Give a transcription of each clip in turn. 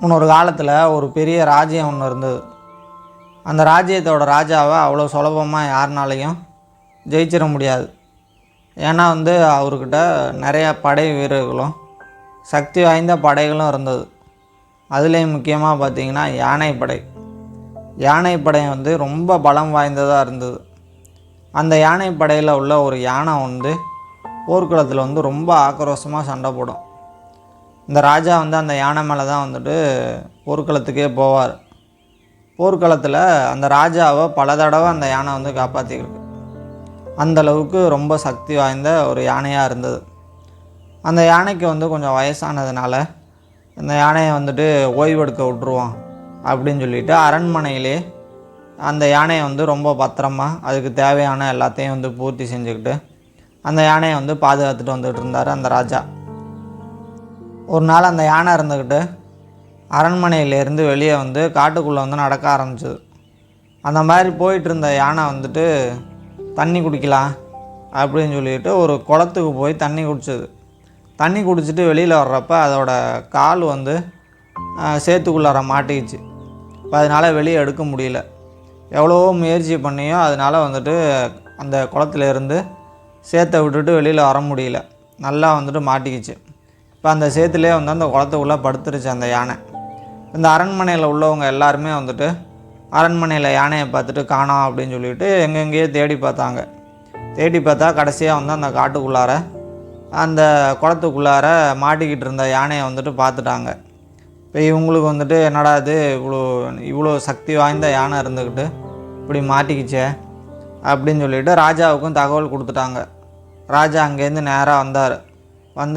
முன்னொரு காலத்தில் ஒரு பெரிய ராஜ்யம் ஒன்று இருந்தது. அந்த ராஜ்யத்தோட ராஜாவை அவ்வளோ சுலபமாக யாருனாலையும் ஜெயிச்சிட முடியாது. ஏன்னா அவர்கிட்ட நிறையா படை வீரர்களும் சக்தி வாய்ந்த படைகளும் இருந்தது. அதுலேயும் முக்கியமாக பார்த்திங்கன்னா யானைப்படை. யானைப்படை ரொம்ப பலம் வாய்ந்ததாக இருந்தது. அந்த யானைப்படையில் உள்ள ஒரு யானை போர்க்களத்தில் ரொம்ப ஆக்ரோஷமாக சண்டை போடும். இந்த ராஜா அந்த யானை மேலே தான் போர்க்களத்துக்கே போவார். போர்க்களத்தில் அந்த ராஜாவை பல தடவை அந்த யானை காப்பாற்றிருக்கு. அந்தளவுக்கு ரொம்ப சக்தி வாய்ந்த ஒரு யானையாக இருந்தது. அந்த யானைக்கு கொஞ்சம் வயசானதுனால இந்த யானையை ஓய்வெடுக்க விட்டுருவோம் அப்படின்னு சொல்லிட்டு அரண்மனையிலே அந்த யானையை ரொம்ப பத்திரமா அதுக்கு தேவையான எல்லாத்தையும் பூர்த்தி செஞ்சுக்கிட்டு அந்த யானையை பாதுகாத்துட்டு வந்துட்டு இருந்தார் அந்த ராஜா. ஒரு நாள் அந்த யானை இருந்துக்கிட்டு அரண்மனையிலேருந்து வெளியே காட்டுக்குள்ளே நடக்க ஆரம்பிச்சிது. அந்த மாதிரி போயிட்டு இருந்த யானை தண்ணி குடிக்கலாம் அப்படின்னு சொல்லிட்டு ஒரு குளத்துக்கு போய் தண்ணி குடிச்சது. தண்ணி குடிச்சிட்டு வெளியில் வர்றப்ப அதோட கால் சேத்துக்குள்ளார மாட்டிக்கிச்சு. இப்போ அதனால் வெளியே எடுக்க முடியல. எவ்வளவோ முயற்சி பண்ணியும் அதனால் அந்த குளத்துலேருந்து சேத்தை விட்டுட்டு வெளியில் வர முடியல. நல்லா மாட்டிக்கிச்சு. இப்போ அந்த சேத்துலேயே அந்த குளத்துக்குள்ளே படுத்துருச்சு அந்த யானை. இந்த அரண்மனையில் உள்ளவங்க எல்லாருமே அரண்மனையில் யானையை பார்த்துட்டு காணோம் அப்படின்னு சொல்லிட்டு எங்கெங்கேயோ தேடி பார்த்தாங்க. தேடி பார்த்தா கடைசியாக அந்த காட்டுக்குள்ளார அந்த குளத்துக்குள்ளார மாட்டிக்கிட்டு இருந்த யானையை பார்த்துட்டாங்க. இப்போ இவங்களுக்கு என்னடா இது இவ்வளோ சக்தி வாய்ந்த யானை இருந்துக்கிட்டு இப்படி மாட்டிக்கிச்சே அப்படின்னு சொல்லிட்டு ராஜாவுக்கும் தகவல் கொடுத்துட்டாங்க. ராஜா அங்கேருந்து நேராக வந்தார்.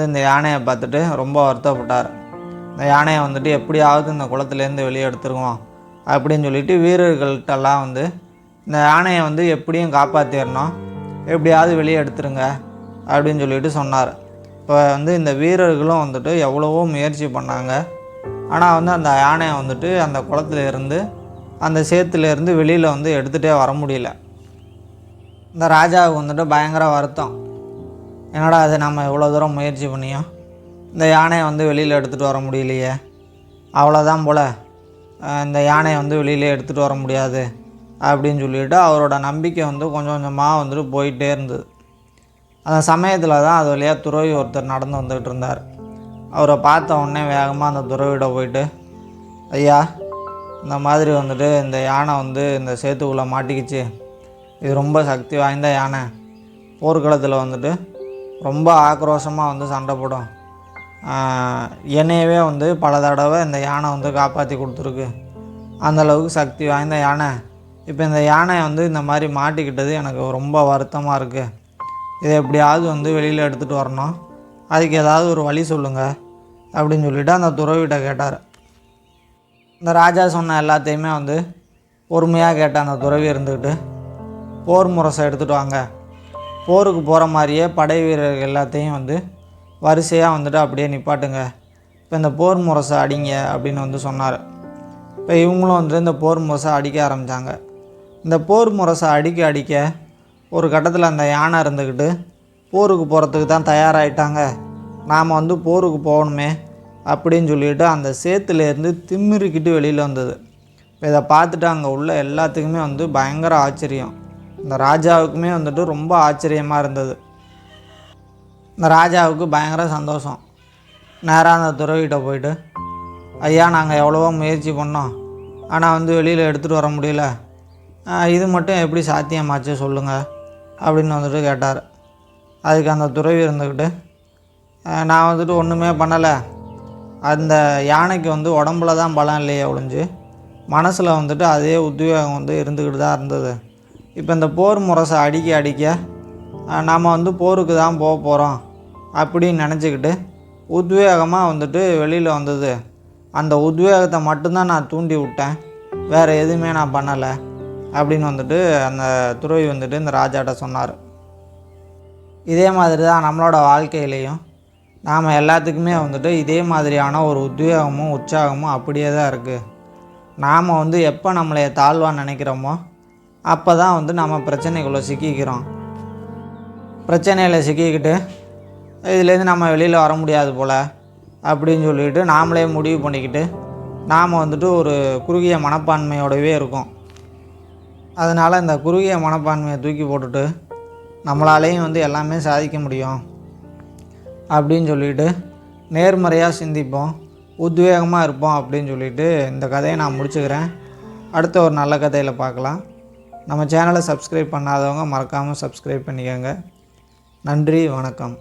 இந்த யானையை பார்த்துட்டு ரொம்ப வருத்தப்பட்டார். இந்த யானையை எப்படியாவது இந்த குளத்துலேருந்து வெளியே எடுத்துருவோம் அப்படின்னு சொல்லிட்டு வீரர்கள்ட்டெல்லாம் இந்த யானையை எப்படியும் காப்பாற்றிடணும், எப்படியாவது வெளியே எடுத்துருங்க அப்படின்னு சொல்லிட்டு சொன்னார். இப்போ இந்த வீரர்களும் எவ்வளவோ முயற்சி பண்ணாங்க. ஆனால் அந்த யானையை அந்த குளத்துலேருந்து அந்த சேத்துலேருந்து வெளியில் எடுத்துகிட்டே வர முடியல. இந்த ராஜாவுக்கு பயங்கர வருத்தம். என்னடா அது நம்ம எவ்வளோ தூரம் முயற்சி பண்ணியும் இந்த யானையை வெளியில் எடுத்துகிட்டு வர முடியலையே, அவ்வளோதான் போல் இந்த யானையை வெளியிலே எடுத்துகிட்டு வர முடியாது அப்படின்னு சொல்லிவிட்டு அவரோட நம்பிக்கை கொஞ்சம் கொஞ்சமாக போயிட்டே இருந்தது. அந்த சமயத்தில் தான் அது வழியாக துறவி ஒருத்தர் நடந்து வந்துக்கிட்டு இருந்தார். அவரை பார்த்த உடனே வேகமாக அந்த துறவிட போயிட்டு, ஐயா இந்த மாதிரி இந்த யானை இந்த சேத்துக்குள்ளே மாட்டிக்கிச்சு, இது ரொம்ப சக்தி வாய்ந்த யானை, போர்க்களத்தில் ரொம்ப ஆக்ரோஷமாக சண்டை போடும், என்னையவே பல தடவை இந்த யானை காப்பாற்றி கொடுத்துருக்கு, அந்தளவுக்கு சக்தி வாய்ந்த யானை. இப்போ இந்த யானை இந்த மாதிரி மாட்டிக்கிட்டது எனக்கு ரொம்ப வருத்தமாக இருக்குது. இதை எப்படியாவது வெளியில் எடுத்துகிட்டு வரணும், அதுக்கு ஏதாவது ஒரு வழி சொல்லுங்கள் அப்படின்னு சொல்லிவிட்டு அந்த துறவிட்ட கேட்டார். இந்த ராஜா சொன்ன எல்லாத்தையுமே பொறுமையாக கேட்ட அந்த துறவி இருந்துக்கிட்டு, போர் முரசை எடுத்துகிட்டு வாங்க, போருக்கு போகிற மாதிரியே படை வீரர்கள் எல்லாத்தையும் வரிசையாக அப்படியே நிப்பாட்டுங்க, இப்போ இந்த போர் முரசை அடிங்க அப்படின்னு சொன்னார். இப்போ இவங்களும் இந்த போர் முரசை அடிக்க ஆரம்பித்தாங்க. இந்த போர் முரசை அடிக்க ஒரு கட்டத்தில் அந்த யானை இருந்துக்கிட்டு போருக்கு போகிறதுக்கு தான் தயாராகிட்டாங்க, நாம் போருக்கு போகணுமே அப்படின்னு சொல்லிட்டு அந்த சேத்துலேருந்து திமிரிக்கிட்டு வெளியில் வந்தது. இப்போ இதை பார்த்துட்டு அங்கே உள்ள எல்லாத்துக்குமே பயங்கர ஆச்சரியம். இந்த ராஜாவுக்குமே ரொம்ப ஆச்சரியமாக இருந்தது. இந்த ராஜாவுக்கு பயங்கர சந்தோஷம். நேராக அந்த துறவிகிட்ட போயிட்டு, ஐயா நாங்கள் எவ்வளவோ முயற்சி பண்ணோம், ஆனால் வெளியில் எடுத்துகிட்டு வர முடியல, இது மட்டும் எப்படி சாத்தியமாச்சு சொல்லுங்கள் அப்படின்னு கேட்டார். அதுக்கு அந்த துறவி இருந்துக்கிட்டு, நான் ஒன்றுமே பண்ணலை, அந்த யானைக்கு உடம்புல தான் பலம் இல்லையே ஒழிஞ்சு மனசில் அதே உத்வேகம் இருந்துக்கிட்டு தான் இருந்தது. இப்போ இந்த போர் முரசை அடிக்க நாம் போருக்கு தான் போக போகிறோம் அப்படின்னு நினச்சிக்கிட்டு உத்வேகமாக வெளியில் வந்தது. அந்த உத்வேகத்தை மட்டும்தான் நான் தூண்டி விட்டேன், வேறு எதுவுமே நான் பண்ணலை அப்படின்னு அந்த துறவி இந்த ராஜாட்ட சொன்னார். இதே மாதிரி தான் நம்மளோட வாழ்க்கையிலையும் நாம் எல்லாத்துக்குமே இதே மாதிரியான ஒரு உத்வேகமும் உற்சாகமும் அப்படியே தான் இருக்குது. நாம் எப்போ நம்மளைய தாழ்வாக நினைக்கிறோமோ அப்போ தான் நம்ம பிரச்சனைக்குள்ளே சிக்கிக்கிறோம். பிரச்சனையில் சிக்கிக்கிட்டு இதுலேருந்து நம்ம வெளியில் வர முடியாது போல் அப்படின்னு சொல்லிட்டு நாமளே முடிவு பண்ணிக்கிட்டு நாம் வந்துட்டு ஒரு குறுகிய மனப்பான்மையோடவே இருக்கோம். அதனால் இந்த குறுகிய மனப்பான்மையை தூக்கி போட்டுட்டு நம்மளாலேயும் வந்து எல்லாமே சாதிக்க முடியும் அப்படின்னு சொல்லிட்டு நேர்மறையாக சிந்திப்போம், உத்வேகமாக இருப்போம் அப்படின்னு சொல்லிட்டு இந்த கதையை நான் முடிச்சுக்கிறேன். அடுத்த ஒரு நல்ல கதையில் பார்க்கலாம். நம்ம சேனலை சப்ஸ்கிரைப் பண்ணாதவங்க மறக்காமல் சப்ஸ்கிரைப் பண்ணிக்கோங்க. நன்றி, வணக்கம்.